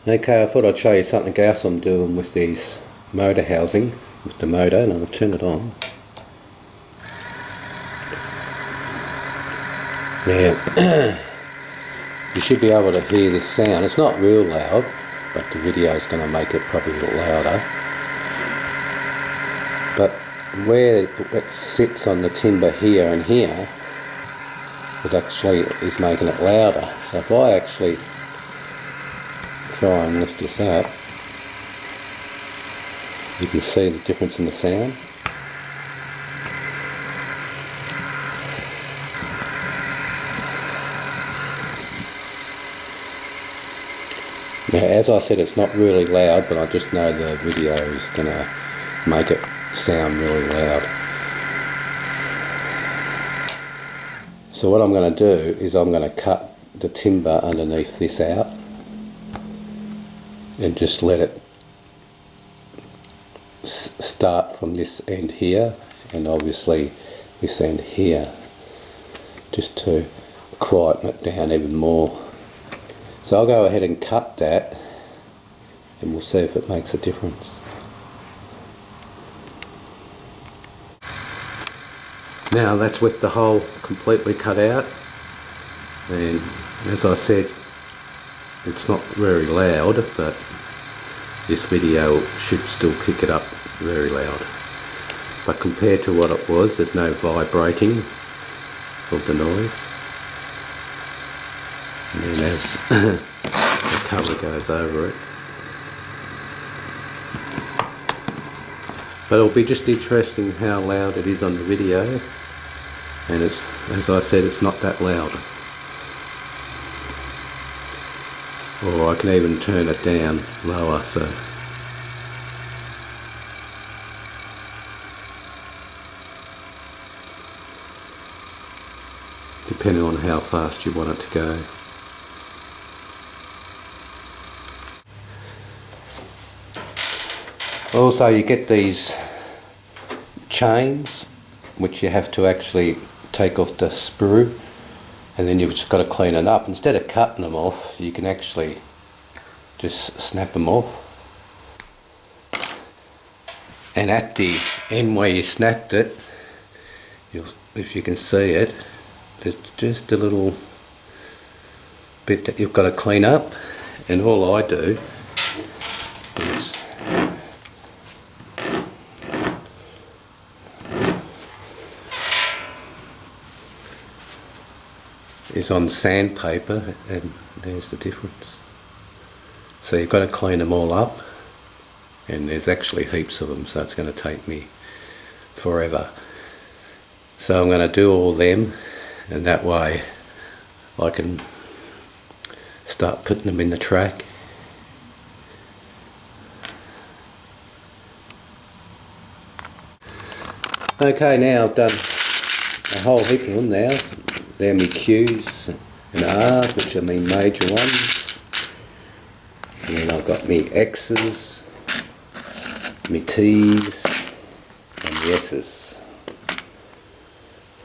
Okay, I thought I'd show you something else I'm doing with these motor housing, with the motor, and I'll turn it on. Now, you should be able to hear this sound. It's not real loud, but the video is going to make it probably a little louder. But where it sits on the timber here and here, it actually is making it louder. So if I actually try and lift this up, you can see the difference in the sound. Now, as I said, it's not really loud, but I just know the video is going to make it sound really loud. So what I'm going to do is I'm going to cut the timber underneath this out and just let it start from this end here and obviously this end here, just to quieten it down even more. So I'll go ahead and cut that and we'll see if it makes a difference. Now that's with the hole completely cut out, and as I said, it's not very loud, but this video should still pick it up very loud. But compared to what it was, there's no vibrating of the noise. And then as the cover goes over it. But it'll be just interesting how loud it is on the video, and it's, as I said, it's not that loud. Or I can even turn it down lower, so depending on how fast you want it to go. Also, you get these chains which you have to actually take off the sprue, and then you've just got to clean it up. Instead of cutting them off, you can actually just snap them off. And at the end where you snapped it, if you can see it, there's just a little bit that you've got to clean up, and all I do is on sandpaper, and there's the difference. So you've got to clean them all up, and there's actually heaps of them, so it's going to take me forever. So I'm going to do all them, and that way I can start putting them in the track. Okay, now I've done a whole heap of them now. They're my Q's and R's, which are my major ones. And then I've got my X's, my T's and my S's.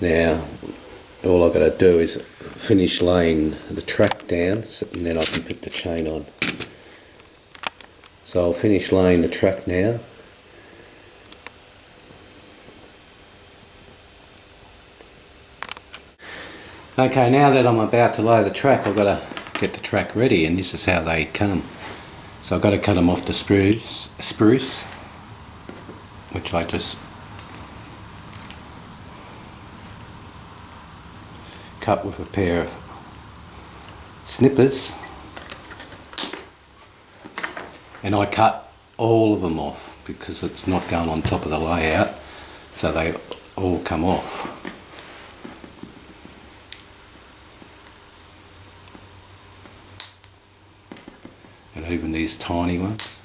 Now all I've got to do is finish laying the track down, and then I can put the chain on. So I'll finish laying the track now. Okay, now that I'm about to lay the track, I've got to get the track ready, and this is how they come. So I've got to cut them off the spruce, which I just cut with a pair of snippers, and I cut all of them off because it's not going on top of the layout, so they all come off. And even these tiny ones,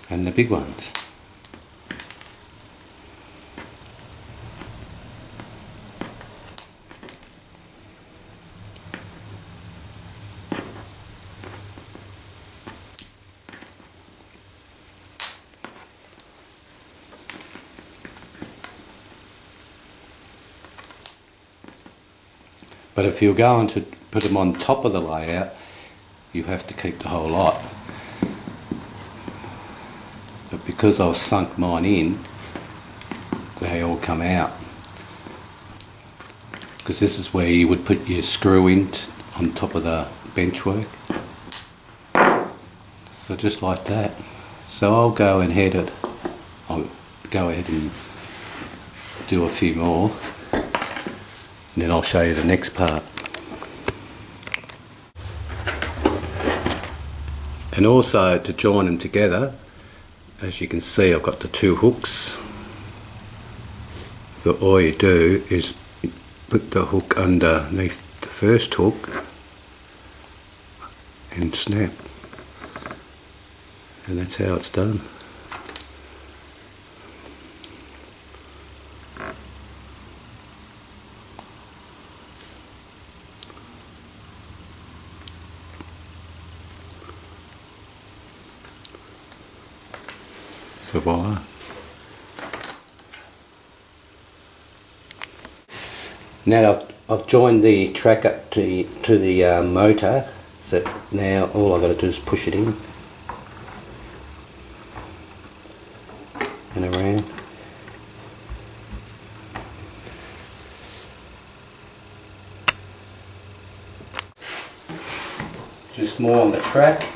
and the big ones. But if you're going to put them on top of the layout, you have to keep the whole lot. But because I've sunk mine in, they all come out. Because this is where you would put your screw in on top of the benchwork. So just like that. So I'll go ahead and do a few more, and then I'll show you the next part. And also to join them together, as you can see, I've got the two hooks. So all you do is put the hook underneath the first hook and snap, and that's how it's done. So voila. Now I've joined the track up to the motor, so now all I've got to do is push it in and around. Just more on the track.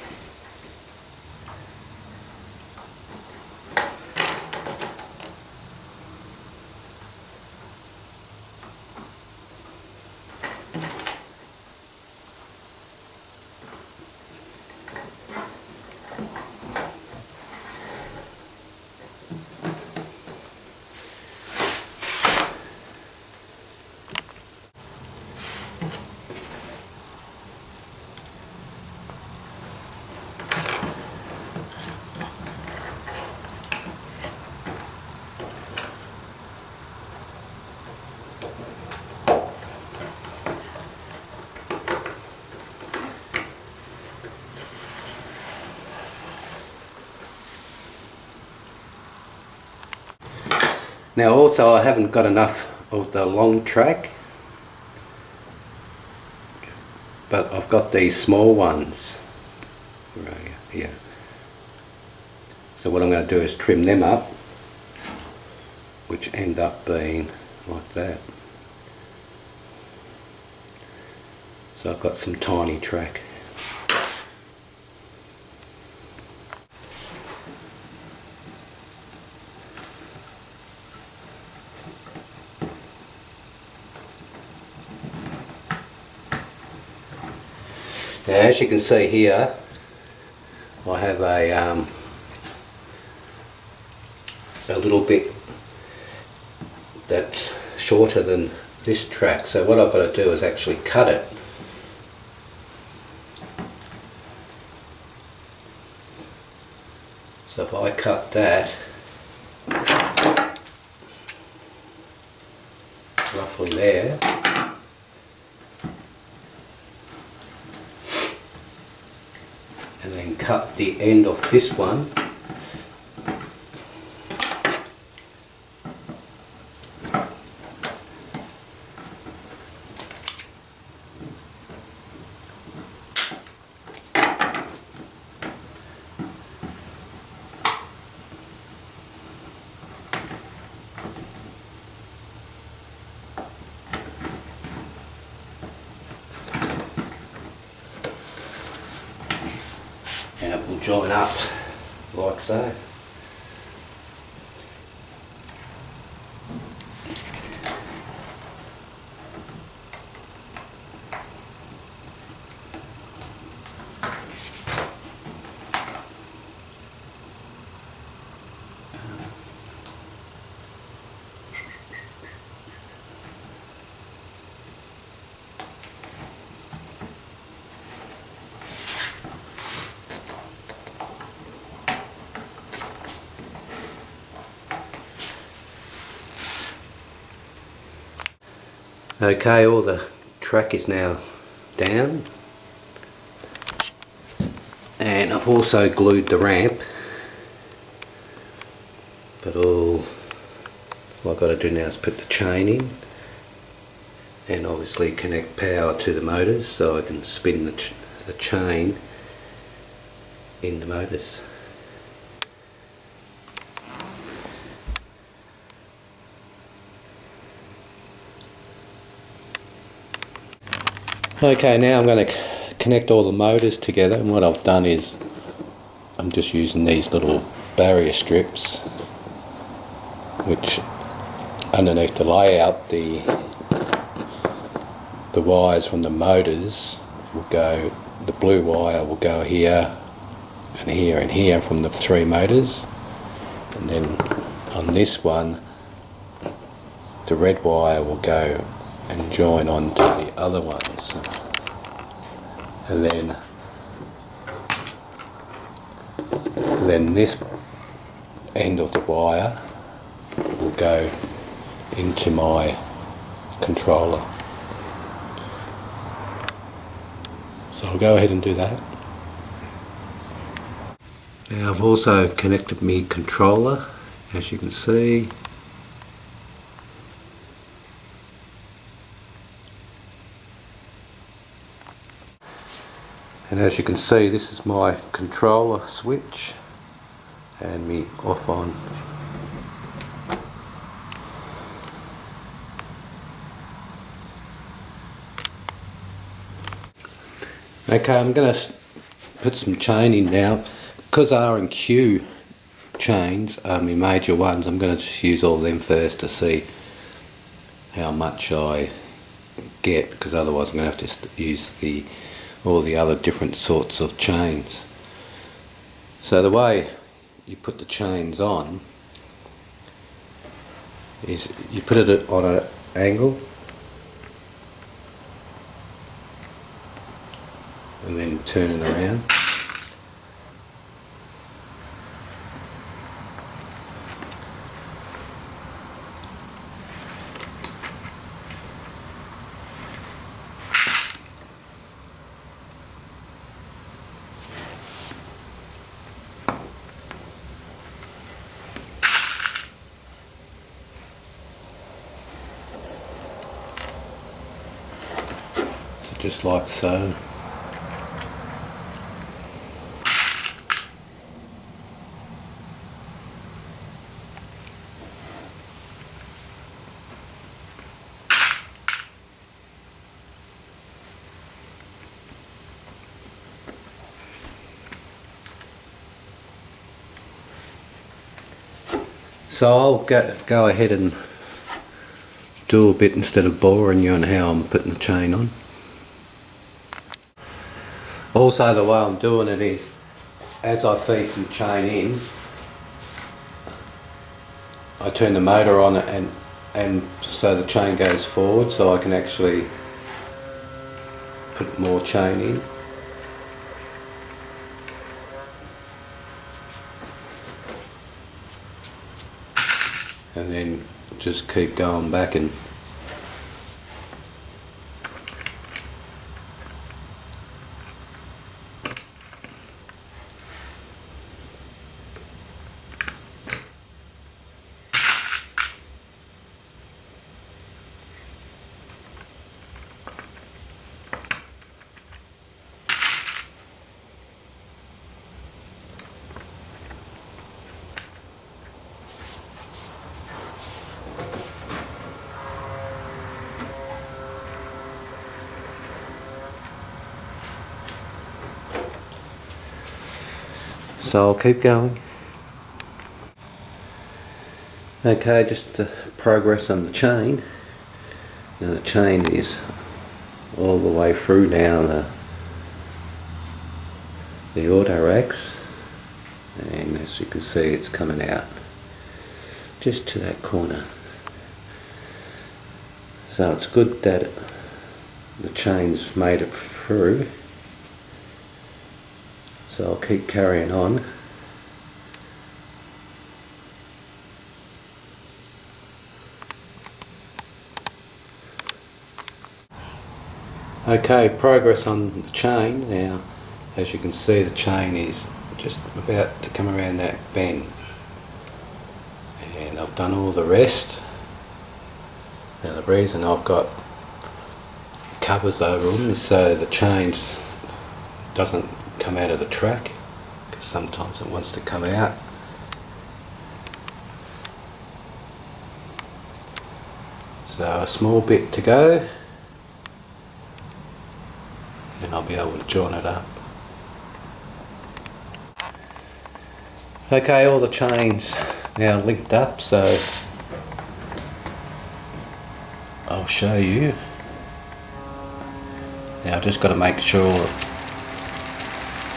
Now also I haven't got enough of the long track, but I've got these small ones right here. So what I'm going to do is trim them up, which end up being like that. So I've got some tiny track. Now, as you can see here, I have a little bit that's shorter than this track. So what I've got to do is actually cut it. So if I cut that roughly there, and then cut the end of this one, and it will join up like so. Okay, all the track is now down, and I've also glued the ramp, but all I've got to do now is put the chain in and obviously connect power to the motors so I can spin the chain in the motors. Okay, now I'm going to connect all the motors together, and what I've done is I'm just using these little barrier strips which underneath the layout the wires from the motors will go, the blue wire will go here and here and here from the 3 motors, and then on this one the red wire will go and join on to the other ones, and then this end of the wire will go into my controller. So I'll go ahead and do that. Now I've also connected my controller, as you can see. And as you can see, this is my controller switch and me off on. Okay, I'm going to put some chain in now. Because R and Q chains are my major ones, I'm going to just use all of them first to see how much I get, because otherwise I'm going to have to use all the other different sorts of chains. So the way you put the chains on is you put it on an angle and then turn it around. So just like so. So I'll go ahead and do a bit instead of boring you on how I'm putting the chain on. Also, the way I'm doing it is, as I feed some chain in, I turn the motor on and so the chain goes forward, so I can actually put more chain in. And then just keep going back and so I'll keep going. Okay, just progress on the chain. Now the chain is all the way through now the auto racks, and as you can see it's coming out just to that corner. So it's good that the chain's made it through. So I'll keep carrying on. Okay, progress on the chain now. As you can see, the chain is just about to come around that bend, and I've done all the rest. Now the reason I've got covers over them so the chain doesn't come out of the track, because sometimes it wants to come out. So a small bit to go, and I'll be able to join it up. Okay, all the chains now linked up, so I'll show you. Now I've just got to make sure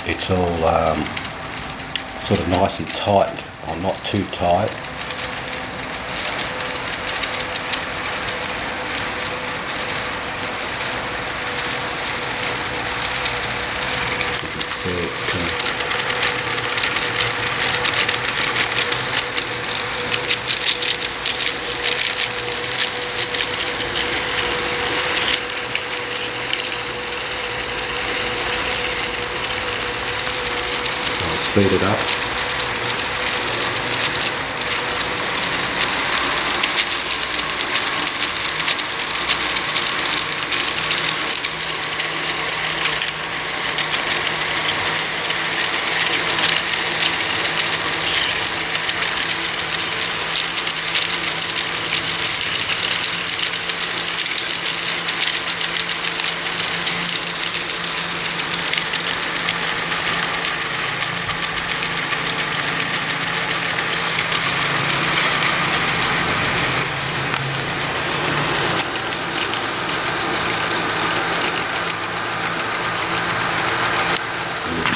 it's all sort of nice and tight, or not too tight. You can see it's coming. Speed it up.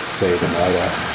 See the motor